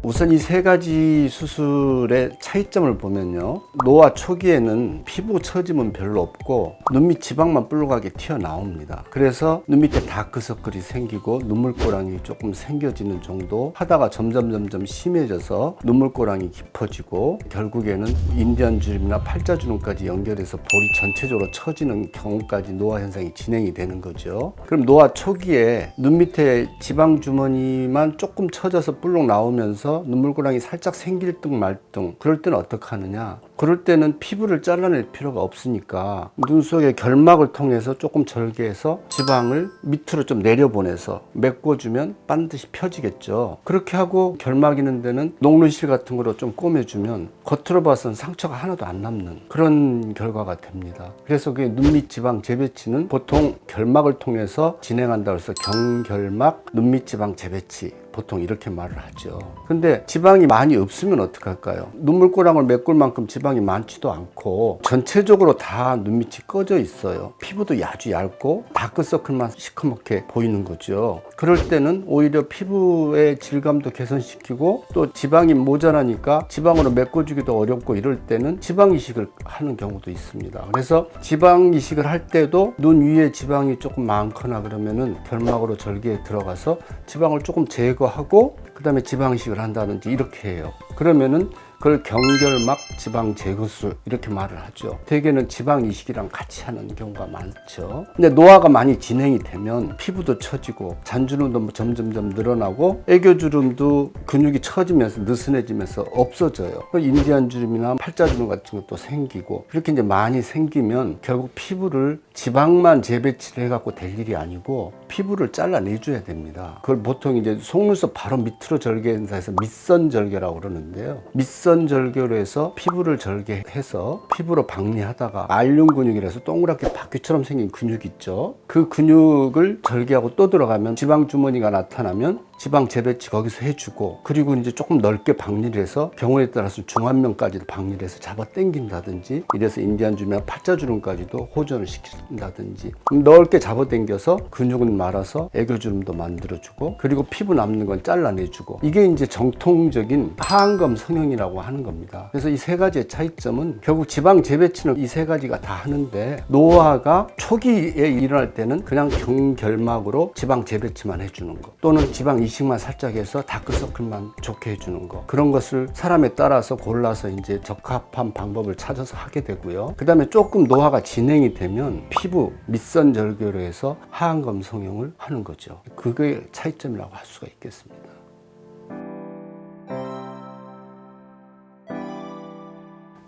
우선 이 세 가지 수술의 차이점을 보면요, 노화 초기에는 피부 처짐은 별로 없고 눈 밑 지방만 뿔룩하게 튀어나옵니다. 그래서 눈 밑에 다크서클이 생기고 눈물고랑이 조금 생겨지는 정도 하다가 점점 심해져서 눈물고랑이 깊어지고 결국에는 인디안주름이나 팔자주름까지 연결해서 볼이 전체적으로 처지는 경우까지 노화 현상이 진행이 되는 거죠. 그럼 노화 초기에 눈 밑에 지방 주머니만 조금 처져서 뿔룩 나오면서 눈물고랑이 살짝 생길 등 말 등, 그럴 때는 어떻게 하느냐? 그럴 때는 피부를 잘라낼 필요가 없으니까 눈 속의 결막을 통해서 조금 절개해서 지방을 밑으로 좀 내려보내서 메꿔주면 반드시 펴지겠죠. 그렇게 하고 결막 있는 데는 녹눈실 같은 거로 좀 꼬매주면 겉으로 봐서는 상처가 하나도 안 남는 그런 결과가 됩니다. 그래서 그 눈밑 지방 재배치는 보통 결막을 통해서 진행한다고 해서 경결막 눈밑 지방 재배치, 보통 이렇게 말을 하죠. 근데 지방이 많이 없으면 어떡할까요? 눈물고랑을 메꿀 만큼 지방이 많지도 않고 전체적으로 다 눈밑이 꺼져 있어요. 피부도 아주 얇고 다크서클만 시커멓게 보이는 거죠. 그럴 때는 오히려 피부의 질감도 개선시키고 또 지방이 모자라니까 지방으로 메꿔주기도 어렵고 이럴 때는 지방 이식을 하는 경우도 있습니다. 그래서 지방 이식을 할 때도 눈 위에 지방이 조금 많거나 그러면은 결막으로 절개에 들어가서 지방을 조금 제거하고 그 다음에 지방 이식을 한다든지 이렇게 해요. 그러면은 그걸 경결막 지방 제거술 이렇게 말을 하죠. 대개는 지방 이식이랑 같이 하는 경우가 많죠. 근데 노화가 많이 진행이 되면 피부도 처지고 잔주름도 점점 늘어나고 애교주름도 근육이 처지면서 느슨해지면서 없어져요. 인디안주름이나 팔자주름 같은 것도 생기고 이렇게 이제 많이 생기면 결국 피부를 지방만 재배치를 해갖고 될 일이 아니고 피부를 잘라내줘야 됩니다. 그걸 보통 이제 속눈썹 바로 밑으로 절개해서 밑선 절개라고 그러는데요. 밑선 절개로 해서 피부를 절개해서 피부로 박리하다가 알륜 근육이라서 동그랗게 바퀴처럼 생긴 근육 있죠. 그 근육을 절개하고 또 들어가면 지방 주머니가 나타나면 지방 재배치 거기서 해주고 그리고 이제 조금 넓게 박리를 해서 경우에 따라서 중안면까지도 박리를 해서 잡아 당긴다든지 이래서 인디안주름이나 팔자주름까지도 호전을 시킨다든지 넓게 잡아 당겨서 근육은 말아서 애교주름도 만들어주고 그리고 피부 남는 건 잘라내주고 이게 이제 정통적인 하안검 성형이라고 하는 겁니다. 그래서 이 세 가지의 차이점은 결국 지방 재배치는 이 세 가지가 다 하는데 노화가 초기에 일어날 때는 그냥 경결막으로 지방 재배치만 해주는 거 또는 지방 이식만 살짝 해서 다크서클만 좋게 해주는 거 그런 것을 사람에 따라서 골라서 이제 적합한 방법을 찾아서 하게 되고요. 그 다음에 조금 노화가 진행이 되면 피부 밑선 절개로 해서 하안검 성형을 하는 거죠. 그게 차이점이라고 할 수가 있겠습니다.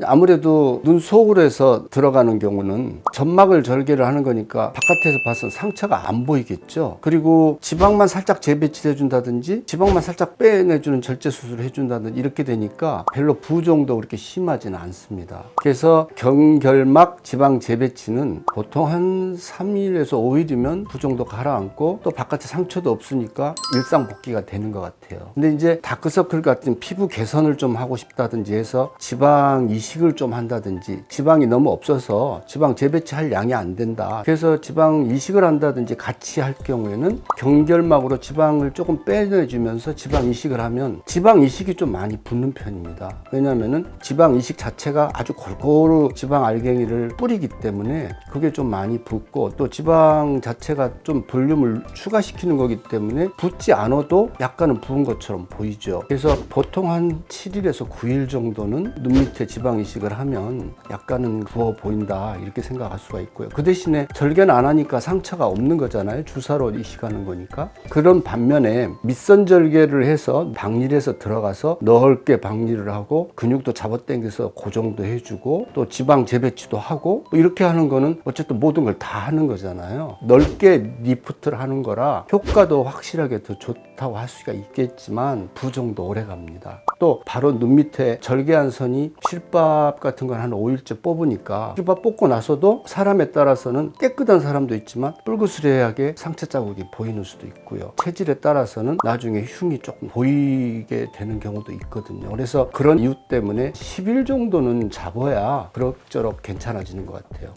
아무래도 눈 속으로 해서 들어가는 경우는 점막을 절개를 하는 거니까 바깥에서 봐서 상처가 안 보이겠죠. 그리고 지방만 살짝 재배치해 준다든지 지방만 살짝 빼내주는 절제 수술을 해준다든지 이렇게 되니까 별로 부종도 그렇게 심하지는 않습니다. 그래서 경결막 지방 재배치는 보통 한 3일에서 5일이면 부종도 가라앉고 또 바깥에 상처도 없으니까 일상 복귀가 되는 것 같아요. 근데 이제 다크서클 같은 피부 개선을 좀 하고 싶다든지 해서 지방 이식을 좀 한다든지 지방이 너무 없어서 지방 재배치할 양이 안 된다. 그래서 지방 이식을 한다든지 같이 할 경우에는 경결막으로 지방을 조금 빼내주면서 지방 이식을 하면 지방 이식이 좀 많이 붓는 편입니다. 왜냐하면은 지방 이식 자체가 아주 골고루 지방 알갱이를 뿌리기 때문에 그게 좀 많이 붓고 또 지방 자체가 좀 볼륨을 추가시키는 거기 때문에 붓지 않아도 약간은 부은 것처럼 보이죠. 그래서 보통 한 7일에서 9일 정도는 눈 밑에 지방 이식을 하면 약간은 부어 보인다 이렇게 생각할 수가 있고요. 그 대신에 절개는 안 하니까 상처가 없는 거잖아요. 주사로 이식하는 거니까. 그런 반면에 밑선 절개를 해서 박리해서 들어가서 넓게 박리를 하고 근육도 잡아당겨서 고정도 해주고 또 지방 재배치도 하고 이렇게 하는 거는 어쨌든 모든 걸 다 하는 거잖아요. 넓게 리프트를 하는 거라 효과도 확실하게 더 좋다고 할 수가 있겠지만 부종도 오래 갑니다. 또 바로 눈 밑에 절개한 선이 실밥 같은 건 한 5일째 뽑으니까 실밥 뽑고 나서도 사람에 따라서는 깨끗한 사람도 있지만 뿔그스레하게 상처 자국이 보이는 수도 있고요. 체질에 따라서는 나중에 흉이 조금 보이게 되는 경우도 있거든요. 그래서 그런 이유 때문에 10일 정도는 잡아야 그럭저럭 괜찮아지는 것 같아요.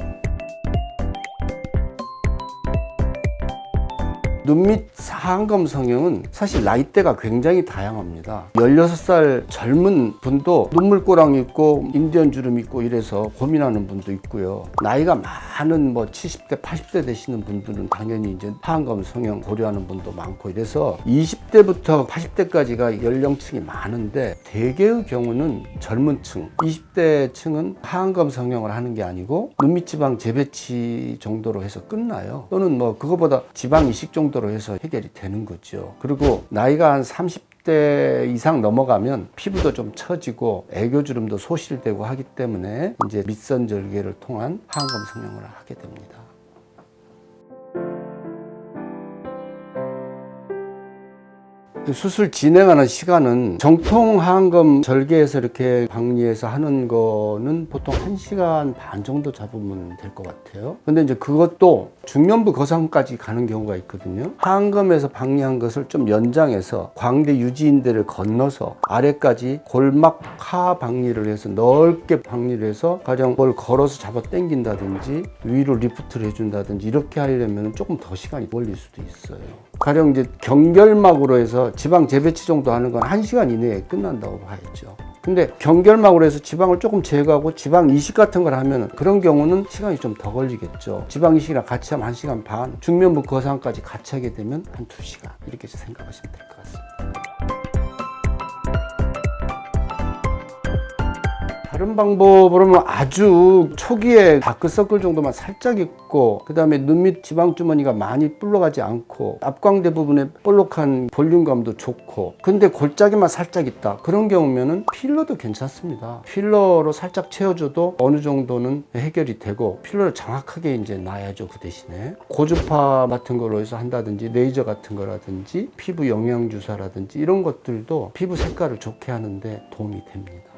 눈밑 하안검 성형은 사실 나이대가 굉장히 다양합니다. 16살 젊은 분도 눈물꼬랑 있고 인디언 주름 있고 이래서 고민하는 분도 있고요. 나이가 많은 70대, 80대 되시는 분들은 당연히 이제 하안검 성형 고려하는 분도 많고 이래서 20대부터 80대까지가 연령층이 많은데 대개의 경우는 젊은 층, 20대 층은 하안검 성형을 하는 게 아니고 눈밑 지방 재배치 정도로 해서 끝나요. 또는 그거보다 지방 이식 정도로 해서 해결이 되는 거죠. 그리고 나이가 한 30대 이상 넘어가면 피부도 좀 처지고 애교주름도 소실되고 하기 때문에 이제 밑선 절개를 통한 하안검 성형을 하게 됩니다. 수술 진행하는 시간은 정통 하안검 절개에서 이렇게 박리해서 하는 거는 보통 1시간 반 정도 잡으면 될 것 같아요. 근데 이제 그것도 중면부 거상까지 가는 경우가 있거든요. 하안검에서 박리한 것을 좀 연장해서 광대 유지인대를 건너서 아래까지 골막 하 박리를 해서 넓게 박리를 해서 가령 뭘 걸어서 잡아 당긴다든지 위로 리프트를 해준다든지 이렇게 하려면 조금 더 시간이 걸릴 수도 있어요. 가령 이제 경결막으로 해서 지방 재배치 정도 하는 건 1시간 이내에 끝난다고 봐야죠. 근데 경결막으로 해서 지방을 조금 제거하고 지방 이식 같은 걸 하면 그런 경우는 시간이 좀 더 걸리겠죠. 지방 이식이랑 같이 하면 1시간 반, 중면부 거상까지 같이 하게 되면 한 2시간 이렇게 생각하시면 될 것 같습니다. 다른 방법으로는 아주 초기에 다크서클 정도만 살짝 있고 그 다음에 눈밑 지방주머니가 많이 불러가지 않고 앞광대 부분에 볼록한 볼륨감도 좋고 근데 골짜기만 살짝 있다 그런 경우면은 필러도 괜찮습니다. 필러로 살짝 채워줘도 어느 정도는 해결이 되고 필러를 정확하게 이제 놔야죠. 그 대신에 고주파 같은 걸로 해서 한다든지 레이저 같은 거라든지 피부 영양주사라든지 이런 것들도 피부 색깔을 좋게 하는데 도움이 됩니다.